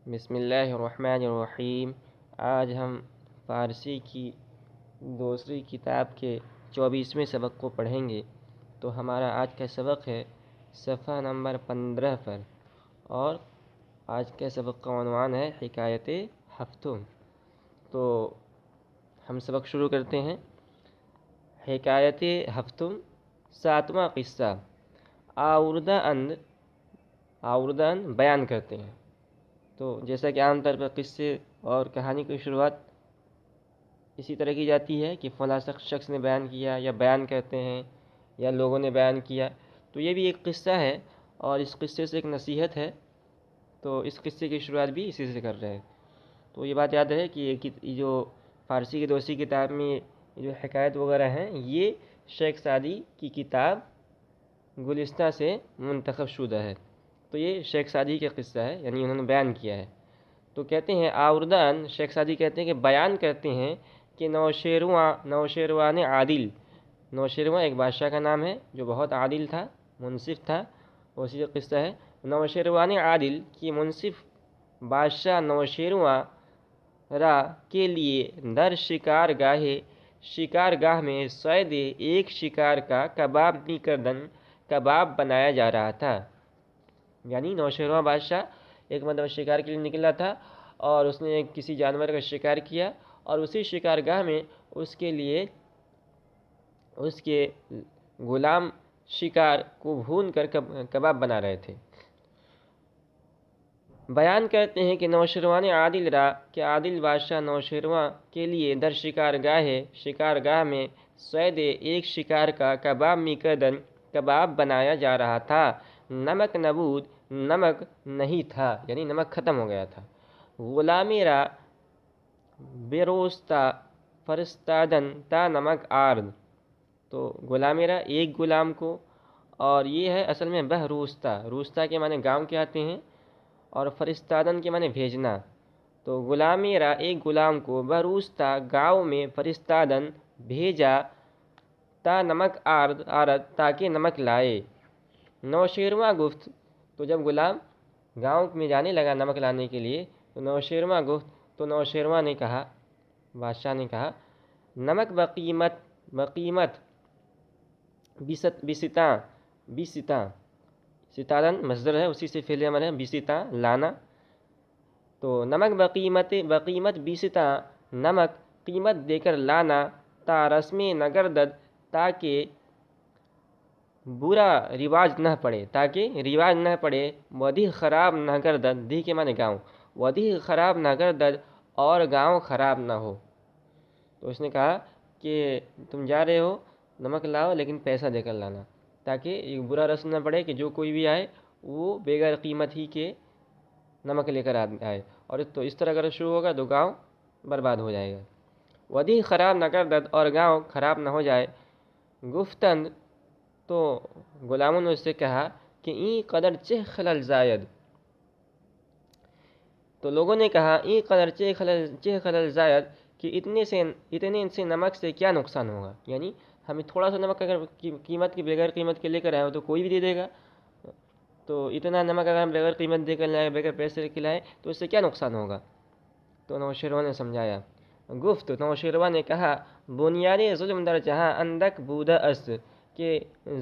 بسم اللہ الرحمن الرحیم۔ آج ہم فارسی کی دوسری کتاب کے 24ویں سبق کو پڑھیں گے۔ تو ہمارا آج کا سبق ہے صفحہ نمبر 15 پر، اور آج کے سبق کا عنوان ہے حکایت ہفتم۔ تو ہم سبق شروع کرتے ہیں۔ حکایت ہفتم، 7واں قصہ آوردہ اند بیان کرتے ہیں۔ تو جیسا کہ عام طور پر قصے اور کہانی کی شروعات اسی طرح کی جاتی ہے کہ فلاں شخص نے بیان کیا، یا بیان کرتے ہیں، یا لوگوں نے بیان کیا، تو یہ بھی ایک قصہ ہے اور اس قصے سے ایک نصیحت ہے۔ تو اس قصے کی شروعات بھی اسی سے کر رہے ہیں۔ تو یہ بات یاد ہے کہ یہ جو فارسی کی دوسری کتاب میں جو حکایت وغیرہ ہیں، یہ شیخ سعدی کی کتاب گلستہ سے منتخب شدہ ہے۔ تو یہ شیخ سعدی کا قصہ ہے، یعنی انہوں نے بیان کیا ہے۔ تو کہتے ہیں آوردان، شیخ سعدی کہتے ہیں کہ بیان کرتے ہیں کہ نوشیروان عادل، نوشیروان ایک بادشاہ کا نام ہے جو بہت عادل تھا، منصف تھا، اسی کا قصہ ہے۔ نوشیروان عادل کی منصف بادشاہ نوشیروان را کے لیے در شکار گاہ میں صید ایک شکار کا کباب بنایا جا رہا تھا۔ یعنی نوشیروان بادشاہ ایک مرتبہ شکار کے لیے نکلا تھا، اور اس نے کسی جانور کا شکار کیا، اور اسی شکار گاہ میں اس کے لیے اس کے غلام شکار کو بھون کر کباب بنا رہے تھے۔ بیان کرتے ہیں کہ نوشیروان عادل را کہ عادل بادشاہ نوشیروان کے لیے در شکار گاہ میں صید ایک شکار کا کباب بنایا جا رہا تھا۔ نمک نبود، نمک نہیں تھا، یعنی نمک ختم ہو گیا تھا۔ غلامی را بیروستا فرستادن تا نمک آرد، تو غلامی را ایک غلام کو، اور یہ ہے اصل میں روستا کے معنی گاؤں کے آتے ہیں، اور فرستادن کے معنی بھیجنا۔ تو غلامی را ایک غلام کو بروستا گاؤں میں فرستادن بھیجا، تا نمک آرد تاکہ نمک لائے۔ نوشیروان گفت، تو جب غلام گاؤں میں جانے لگا نمک لانے کے لیے، تو نوشیروان نے کہا، بادشاہ نے کہا، نمک بقیمت بیستاں، ستارن مصدر ہے، اسی سے فعل امر ہے، بیستاں لانا۔ تو نمک بقیمت بیستاں، نمک قیمت دے کر لانا، تا رسم نگردد تاکہ برا رواج نہ پڑے، ودی خراب نہ گردد، دی کے معنی گاؤں، ودی خراب نہ گردد، اور گاؤں خراب نہ ہو۔ تو اس نے کہا کہ تم جا رہے ہو، نمک لاؤ لیکن پیسہ دے کر لانا، تاکہ ایک برا رسم نہ پڑے کہ جو کوئی بھی آئے وہ بغیر قیمت ہی کے نمک لے کر آئے، اور تو اس طرح اگر شروع ہوگا تو گاؤں برباد ہو جائے گا۔ ودی خراب نہ گردد، اور گاؤں خراب نہ ہو جائے۔ گفتند، تو غلاموں نے اس سے کہا کہ این قدر چہ خلل زاید، تو لوگوں نے کہا این قدر چہ خلل زاید، کہ اتنے سے نمک سے کیا نقصان ہوگا، یعنی ہمیں تھوڑا سا نمک اگر قیمت کے بغیر قیمت کے لے کر آئے ہو تو کوئی بھی دے دے گا، تو اتنا نمک اگر ہم بغیر قیمت دے کر لائے، بغیر پیسے کے لائے، تو اس سے کیا نقصان ہوگا۔ تو نوشیروان نے سمجھایا۔ گفت، نوشیروان نے کہا، بنیاد ظلم در جہاں اندک بودہ است، کہ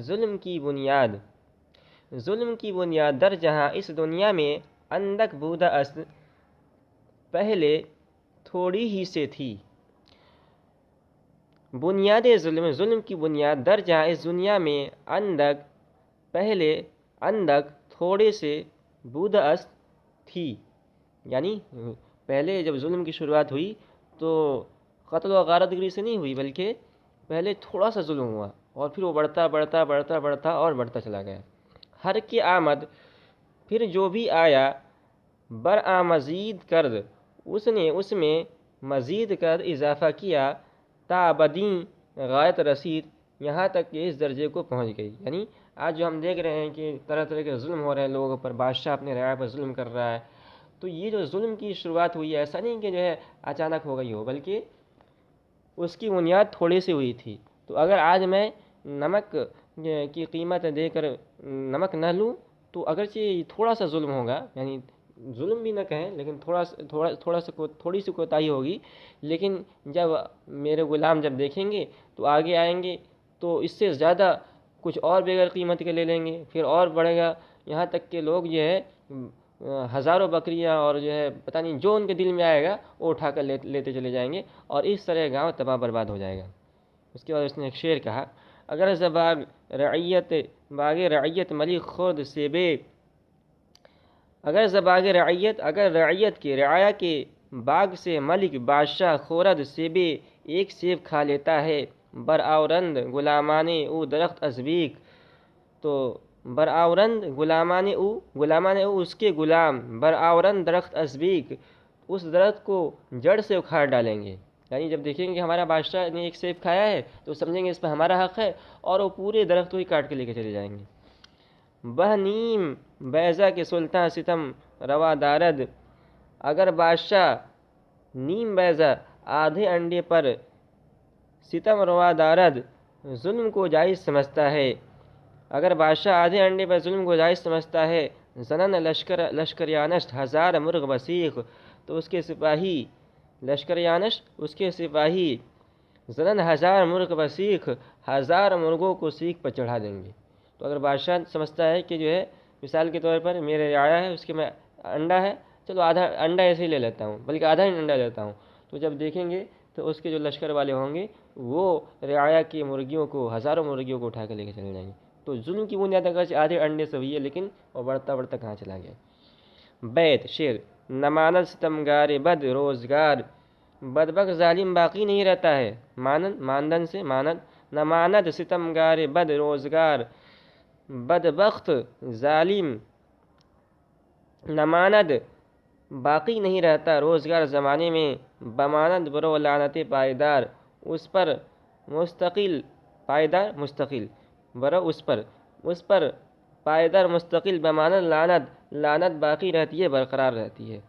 ظلم کی بنیاد در جہاں اس دنیا میں اندک بودہ است، پہلے تھوڑی ہی سے تھی۔ بنیاد ظلم کی بنیاد در جہاں اس دنیا میں پہلے تھوڑے سے بودہ است تھی، یعنی پہلے جب ظلم کی شروعات ہوئی تو قتل و غارت گری سے نہیں ہوئی، بلکہ پہلے تھوڑا سا ظلم ہوا، اور پھر وہ بڑھتا اور بڑھتا چلا گیا۔ ہر کی آمد، پھر جو بھی آیا، برآمزید کرد، اس نے اس میں مزید کر اضافہ کیا، تا بدیں غایت رسید، یہاں تک کہ اس درجے کو پہنچ گئی۔ یعنی آج جو ہم دیکھ رہے ہیں کہ طرح طرح کے ظلم ہو رہے ہیں لوگوں پر، بادشاہ اپنے رعایا پر ظلم کر رہا ہے، تو یہ جو ظلم کی شروعات ہوئی ہے، ایسا نہیں کہ جو ہے اچانک ہو گئی ہو، بلکہ اس کی بنیاد تھوڑی سی ہوئی تھی۔ تو اگر آج میں نمک کی قیمت دے کر نمک نہ لوں، تو اگرچہ تھوڑا سا ظلم ہوگا، یعنی ظلم بھی نہ کہیں لیکن تھوڑی سی کوتاہی ہوگی، لیکن جب میرے غلام جب دیکھیں گے تو آگے آئیں گے تو اس سے زیادہ کچھ اور بغیر قیمت کے لے لیں گے، پھر اور بڑھے گا، یہاں تک کہ لوگ جو ہے ہزاروں بکریاں اور جو ہے پتہ نہیں جو ان کے دل میں آئے گا وہ اٹھا کر لیتے چلے جائیں گے، اور اس طرح گاؤں تباہ برباد ہو جائے گا۔ اس کے بعد اس نے ایک شعر کہا، اگر باغ رعیت ملک خورد سیبے، اگر رعیت کے رعایا کے باغ سے ملک بادشاہ خورد سیبے ایک سیب کھا لیتا ہے، برآورند غلامان او درخت ازبیک، تو غلامان او اس کے غلام برآورند درخت ازبیک اس درخت کو جڑ سے اکھاڑ ڈالیں گے۔ یعنی جب دیکھیں گے ہمارا بادشاہ نے ایک سیب کھایا ہے تو سمجھیں گے اس پہ ہمارا حق ہے، اور وہ پورے درخت کو ہی کاٹ کے لے کے چلے جائیں گے۔ بہ نیم بیضا کے سلطان ستم روا دارد، اگر بادشاہ نیم بیضا آدھے انڈے پر ستم روا دارد ظلم کو جائز سمجھتا ہے، اگر بادشاہ آدھے انڈے پر ظلم کو جائز سمجھتا ہے، زنن لشکریانش ہزار مرغ بسیخ، تو اس کے سپاہی لشکریانش اس کے سپاہی زنن ہزار مرغ بسیخ ہزار مرغوں کو سیخ پر چڑھا دیں گے۔ تو اگر بادشاہ سمجھتا ہے کہ جو ہے مثال کے طور پر میرے رعایا ہے اس کے میں انڈا ہے، چلو آدھا انڈا ایسے ہی لے لیتا ہوں، بلکہ آدھا ہی انڈا لیتا ہوں، تو جب دیکھیں گے تو اس کے جو لشکر والے ہوں گے وہ رعایا کی مرغیوں کو ہزاروں مرغیوں کو اٹھا کے لے کے چلے جائیں گے۔ تو ظلم کی بنیاد اگرچہ آدھے انڈے سے ہوئی ہے لیکن وہ بڑھتا بڑھتا کہاں چلا گیا۔ بیت شعر، نماند ستمگار بد روزگار، بدبخت ظالم باقی نہیں رہتا ہے، ماندن سے ماند، نماند ستمگار بد روزگار، بدبخت ظالم نماند باقی نہیں رہتا روزگار زمانے میں، بماند برو لعنت پائیدار، اس پر مستقل پائیدار مستقل برو اس پر پائیدار مستقل، بماند لعنت باقی رہتی ہے برقرار رہتی ہے۔